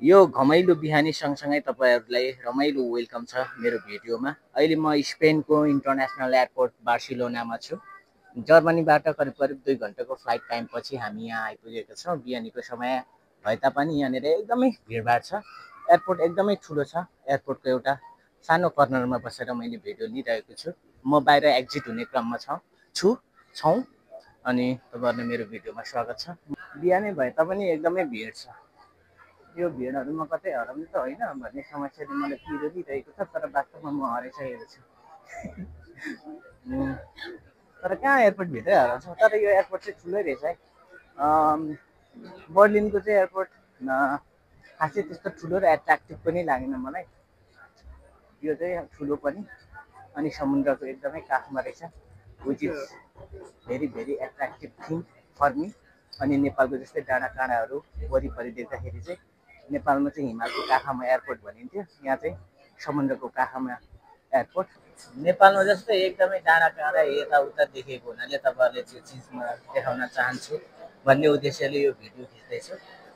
यो घमाइलो बिहानी सँगसँगै तपाईहरुलाई रमाइलो वेलकम छ मेरो भिडियोमा। अहिले म स्पेनको इन्टरनेसनल एयरपोर्ट बार्सिलोनामा छु। जर्मनीबाट करिब 2 घण्टाको फ्लाइट टाइम पछि हामी यहाँ आइपुगेका छौँ। बिहानीको समय भए तापनि यहाँनिर एकदमै भिडभाड छ। एयरपोर्ट एकदमै ठुलो छ। एयरपोर्टको एउटा सानो कर्नरमा बसेर मैले भिडियो लिइरहेको छु। म बाहिर एक्जिट हुने क्रममा छौँ अनि तपाईहरुलाई मेरो भिडियोमा स्वागत छ। बिहानै भए तापनि एकदमै भिड छ। यो भिडहरुमा कतै हराउने त होइन भन्ने समस्याले मलाई पिरो दिइरहेको छ, तर वास्तवमा म हराइसकेको छु। तर कहाँ एयरपोर्ट भित्रै हराउँछ। तर यो एयरपोर्ट चाहिँ ठुलै रहेछ है। बर्लिनको चाहिँ एयरपोर्ट खासै त्यस्तो ठुलो र एट्र्याक्टिभ पनि लागेन मलाई। यो चाहिँ ठुलो पनि अनि समुद्रको एकदमै काखमा रहेछ, which is very very attractive thing for me. अनि नेपालको जस्तै डाँडा काँडाहरू वरिपरि देख्दाखेरि चाहिँ नेपालमा चाहिँ हिमालको काखमा एयरपोर्ट भनिन्थ्यो, यहाँ चाहिँ समुद्रको काखमा एयरपोर्ट। नेपालमा जस्तै एकदमै डाँडा काँडा यताउता देखेको हुनाले तपाईँहरूले त्यो चिज म देखाउन चाहन्छु भन्ने उद्देश्यले यो भिडियो खिच्दैछु।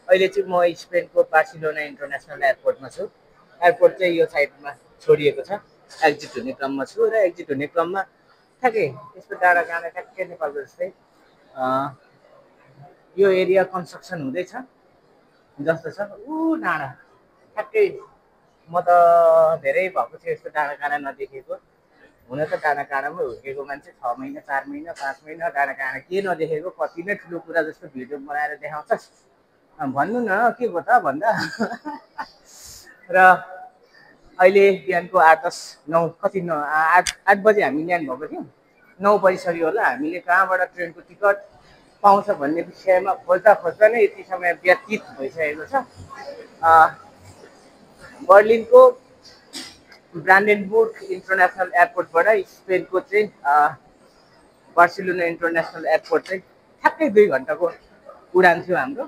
अहिले चाहिँ म स्पेनको बार्सिलोना इन्टरनेसनल एयरपोर्टमा छु। एयरपोर्ट चाहिँ यो साइडमा छोडिएको छ। एक्जिट हुने क्रममा छु र एक्जिट हुने क्रममा ठ्याक्कै यस्तो डाँडा काँडा ठ्याक्कै नेपालको जस्तै यो एरिया कन्स्ट्रक्सन हुँदैछ जस्तो छ। डाँडा ठ्याक्कै म त धेरै भएको थियो यस्तो डाँडा काँडा नदेखेको। हुन त डाँडा काँडामै हुर्केको मान्छे, 6 महिना 4 महिना 5 महिना डाँडा काँडा के नदेखेको, कति नै ठुलो कुरा जस्तो भिडियो बनाएर देखाउँछस् भन्नु न के भयो त भन्दा। र अहिले बिहानको 8 बजे हामी ल्यान्ड भएको थियौँ। 9 बजिसक्यो होला। हामीले कहाँबाट ट्रेनको टिकट पाउँछ भन्ने विषयमा खोज्दा नै यति समय व्यतीत भइसकेको छ। बर्लिनको ब्रान्डेनबुर्ग इन्टरनेसनल एयरपोर्टबाट स्पेनको चाहिँ बार्सिलोना इन्टरनेसनल एयरपोर्ट चाहिँ ठ्याक्कै 2 घण्टाको उडान थियो हाम्रो।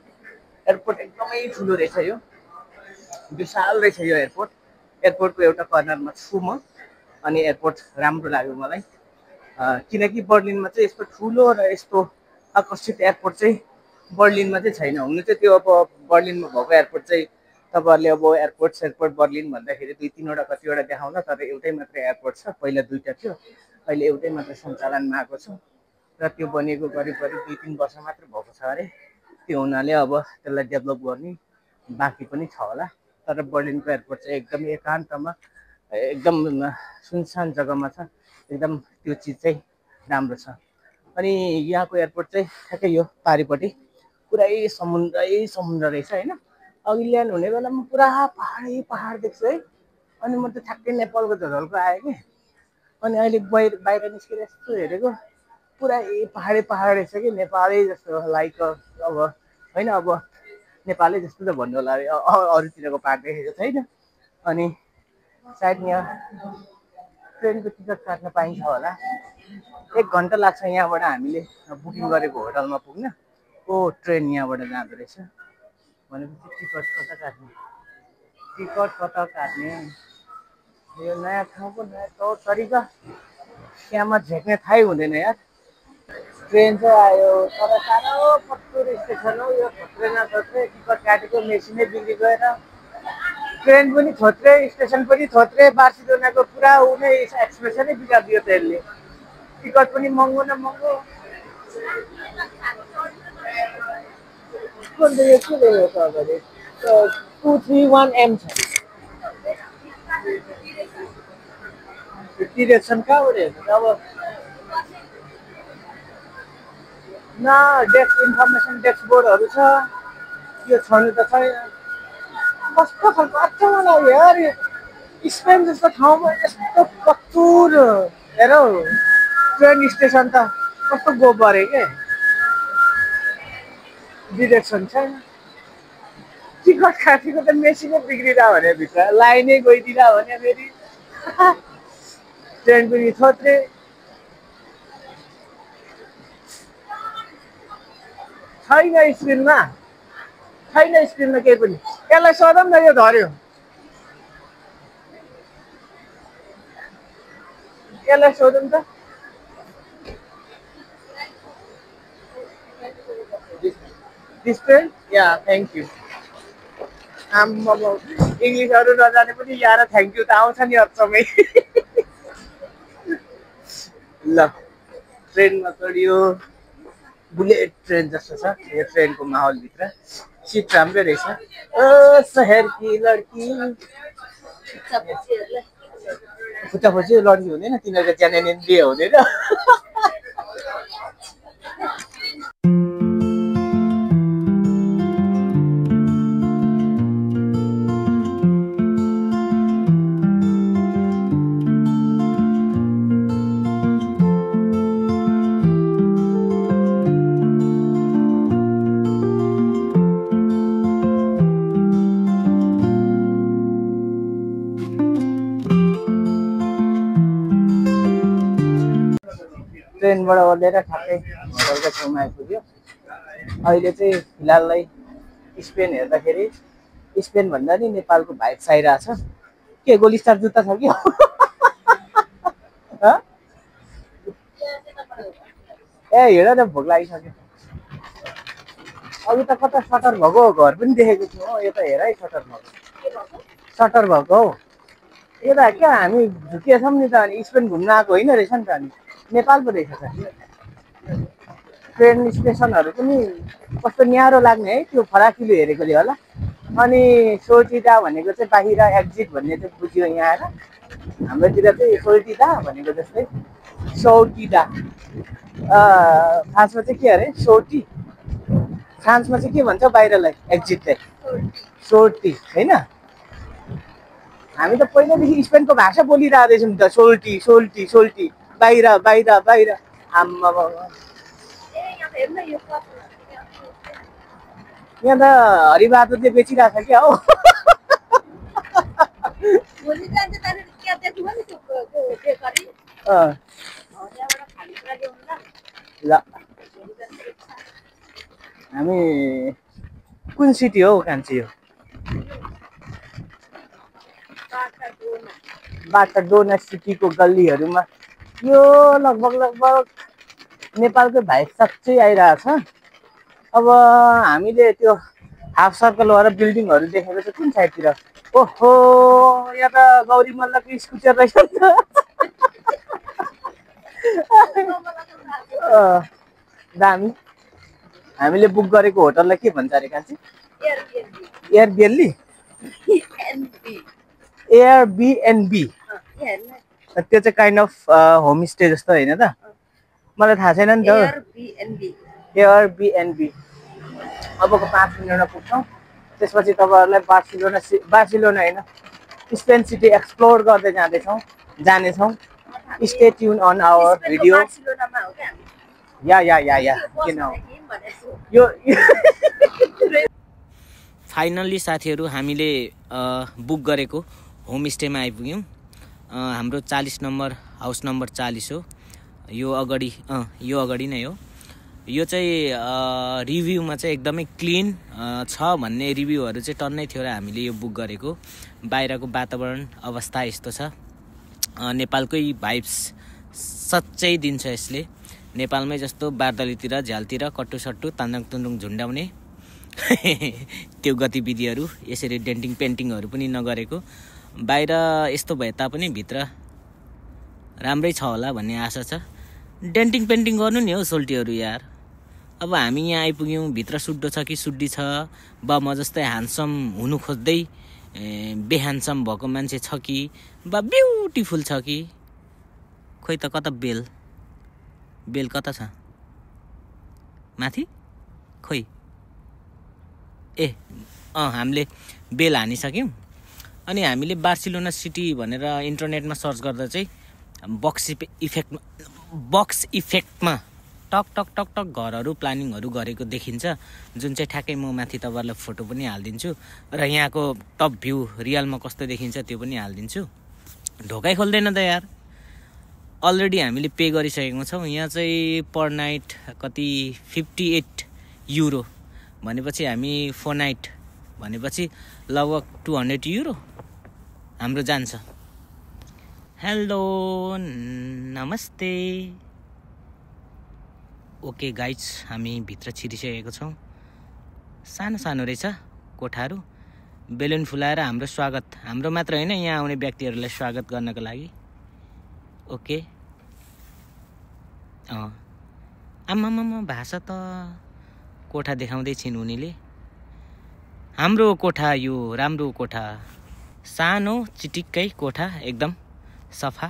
एयरपोर्ट एकदमै ठुलो रहेछ, यो विशाल रहेछ यो एयरपोर्ट। एयरपोर्टको एउटा कर्नरमा छु म अनि एयरपोर्ट राम्रो लाग्यो मलाई, किनकि बर्लिनमा चाहिँ यस्तो ठुलो र यस्तो आकर्षित एयरपोर्ट चाहिँ बर्लिनमा चाहिँ छैन। हुनु चाहिँ त्यो अब बर्लिनमा भएको एयरपोर्ट चाहिँ तपाईँहरूले अब एयरपोर्ट बर्लिन भन्दाखेरि 2-3वटा कतिवटा देखाउला, तर एउटै मात्र एयरपोर्ट छ। पहिला 2टा थियो, अहिले एउटै मात्र सञ्चालनमा आएको छ र त्यो बनिएको करिब 2-3 वर्ष मात्र भएको छ अरे। त्यो हुनाले अब त्यसलाई डेभलप गर्ने बाँकी पनि छ होला। तर बर्लिनको एयरपोर्ट चाहिँ एकदम एकान्तमा एकदम सुनसान जग्गामा छ। एकदम त्यो चिज चाहिँ राम्रो छ। अनि यहाँको एयरपोर्ट चाहिँ ठ्याक्कै यो पारिपट्टि पुरै समुद्र रहेछ होइन। अघि ल्यान्ड हुने बेलामा पुरा पहाड देख्छु है। अनि म त ठ्याक्कै नेपालको झलको आएँ कि। अनि अहिले बाहिर निस्केर यस्तो हेरेको पुरै पहाड रहेछ कि, नेपालै जस्तो लाइक अब होइन, अब नेपालै जस्तो त भन्नु होला, अरूतिरको पहाड देखेको छैन। अनि सायद यहाँ ट्रेनको टिकट काट्न पाइन्छ होला। 1 घण्टा लाग्छ यहाँबाट हामीले बुकिङ गरेको होटलमा पुग्न। ट्रेन यहाँबाट जाँदो रहेछ भनेपछि टिकट कता काट्ने। यो नयाँ ठाउँको नयाँ तौर तरिका त्यहाँमा झेक्ने थाहै हुँदैन यार। ट्रेन चाहिँ आयो तर साह्रो पत्तुर स्टेसन हो यो। थोत्रे न थोत्रे टिकट काटेको मेसिनै बिग्री गएर, ट्रेन पनि थोत्रे, स्टेसन पनि थोत्रे। बार्सिलोनाको पुरा उनै एक्सप्रेसनै बिगारिदियो ट्रेनले। टिकट पनि महँगो न महँगो। अन्त यो के लेखेको छ अगाडि 231M छ। डिरेक्सन कहाँबाट हेर्नु अब न। डेस्क इन्फर्मेसन डेस्क बोर्डहरू छ, यो छनु त छैन। कस्तो खालको अचम्म लाग्यो यार। स्पेन जस्तो ठाउँमा यस्तो पत्तुर हेर हौ। ट्रेन स्टेसन त कस्तो गोबरे के, डिरेक्सन छैन। टिकट काटेको त मेसिनै बिग्रिरह भने भित्र लाइनै गइदिरह भने फेरि। ट्रेन पनि थोत्रे। छैन स्क्रिनमा केही पनि। यसलाई सोधौँ न, यो धर्यो। यसलाई सोधौँ त। This train? Yeah, thank you. आम्मामा इङ्ग्लिसहरू नजाने पनि यार थ्याङ्क यू त आउँछ नि अचम्मै ल ट्रेनमा चढियो बुलेट ट्रेन जस्तो छ यो ट्रेनको माहौलभित्र सिट राम्रै रहेछ ओ सहर की लड्की खुट्टापछि लड्की हुँदैन तिनीहरूको च्यानेन बिहे हुँदैन ट्रेनबाट ओर्लेर ठ्याक्कै होटलको छेउमा आइपुग्यो अहिले चाहिँ फिलहाललाई स्पेन हेर्दाखेरि स्पेन भन्दा नि नेपालको भाइब्स आइरहेछ के गोलीस्टार जुत्ता छ कि ए हेर न भोक लागिसक्यो अघि त कता सटर भएको घर पनि देखेको छु हो यो त हेर है सटर भएको हौ यो त क्या हामी झुकिएछौँ नि त अनि स्पेन घुम्न आएको होइन रहेछ नि त अनि नेपाल पो रहेछ त ट्रेन स्टेसनहरू पनि कस्तो न्यारो लाग्ने है त्यो फराकिलो हेरेकोले होला अनि सोल्टिडा भनेको चाहिँ बाहिर एक्जिट भन्ने चाहिँ बुझ्यो यहाँ आएर हाम्रोतिर चाहिँ सोल्टिडा भनेको जस्तै सौटिडा फ्रान्समा चाहिँ के अरे सोर्टी फ्रान्समा चाहिँ के भन्छ बाहिरलाई एक्जिटलाई सोर्टी होइन हामी त पहिल्यैदेखि स्पेनको भाषा बोलिरहेको रहेछौँ त सोल्टी सोल्टी सोल्टी बाहिर बाहिर बाहिर आम्मा यहाँ त हरिबहादुरले बेचिरहेको छ क्या हो ल हामी कुन सिटी हो कान्छी हो बाटाडोना सिटीको गल्लीहरूमा यो लगभग नेपालकै भाइब साँच्चै आइरहेछ अब हामीले त्यो हाफ सर्कल भएर बिल्डिङहरू देखेको चाहिँ कुन साइडतिर ओहो यहाँ त गौरी मल्लको स्कुटर रहेछ नि त दामी हामीले बुक गरेको होटललाई के भन्छ अरे कान्छी एयरबिएनबी त्यो चाहिँ काइन्ड अफ होमस्टे जस्तो होइन त मलाई थाहा छैन नि त एयरबिएनबी अबको 5 मिनटमा पुग्छौँ त्यसपछि तपाईँहरूलाई बार्सिलोना होइन स्पेन सिटी एक्सप्लोर गर्दै जानेछौँ stay tuned on our video या किन यो फाइनल्ली साथीहरू हामीले बुक गरेको होमस्टेमा आइपुग्यौँ हाम्रो 40 नम्बर हाउस नम्बर 40 हो यो अगाडि नै हो यो चाहिँ रिभ्यूमा चाहिँ एकदमै क्लिन छ भन्ने रिभ्यूहरू चाहिँ टन्नै थियो र हामीले यो बुक गरेको बाहिरको वातावरण अवस्था यस्तो छ नेपालकै भाइब्स सच्चै दिन्छ यसले नेपालमै जस्तो बारदलीतिर झ्यालतिर कट्टुसट्टु तान्दङ तुन्दुङ झुन्डाउने त्यो गतिविधिहरू यसरी डेन्टिङ पेन्टिङहरू पनि नगरेको बाहिर यस्तो भए तापनि भित्र राम्रै छ होला भन्ने आशा छ डेन्टिङ पेन्टिङ गर्नु नि हौ सोल्टीहरू यार अब हामी यहाँ आइपुग्यौँ भित्र सुड्डो छ कि सुड्डी छ बा म जस्तै ह्यान्डसम हुनु खोज्दै बेह्यान्डसम भएको मान्छे छ कि बा ब्युटिफुल छ कि खोइ त कता बेल कता छ माथि खोइ हामीले बेल हानिसक्यौँ अनि हामीले बार्सिलोना सिटी भनेर इन्टरनेटमा सर्च गर्दा चाहिँ बक्स इफेक्टमा टक टक टक टक घरहरू प्लानिङहरू गरेको देखिन्छ जुन चाहिँ ठ्याक्कै म माथि तपाईँहरूलाई फोटो पनि हालिदिन्छु र यहाँको टप भ्यू रियलमा कस्तो देखिन्छ त्यो पनि हालिदिन्छु ढोकै खोल्दैन त यार अलरेडी हामीले पे गरिसकेको छौँ यहाँ चाहिँ पर नाइट कति 58 युरो भनेपछि हामी 4 नाइट भनेपछि लगभग 200 युरो हाम्रो जान्छ हेलो नमस्ते ओके गाइज हामी भित्र छिरिसकेको छौँ सानो सानो रहेछ कोठाहरू बेलुन फुलाएर हाम्रो स्वागत, हाम्रो मात्र होइन यहाँ आउने व्यक्तिहरूलाई स्वागत गर्नको लागि। ओके आम्मामा भाषा त कोठा देखाउँदै छिन् उनीले। हाम्रो कोठा यो राम्रो कोठा, सानो चिटिक्कै कोठा, एकदम सफा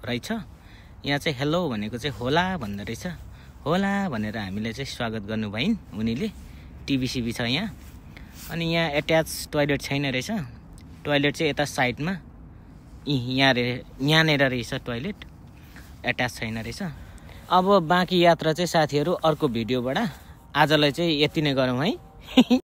रहेछ। यहाँ चाहिँ हेलो भनेको चाहिँ होला भन्दो रहेछ। होला भनेर हामीले चाहिँ स्वागत गर्नु भइन् उनीले। टिभी छ यहाँ। अनि यहाँ एट्याच टोयलेट छैन रहेछ। टोयलेट चाहिँ यता साइडमा यहाँनिर रहेछ टोयलेट, एट्याच छैन रहेछ। अब बाँकी यात्रा चाहिँ साथीहरू अर्को भिडियोबाट। आजलाई चाहिँ यति नै गरौँ है।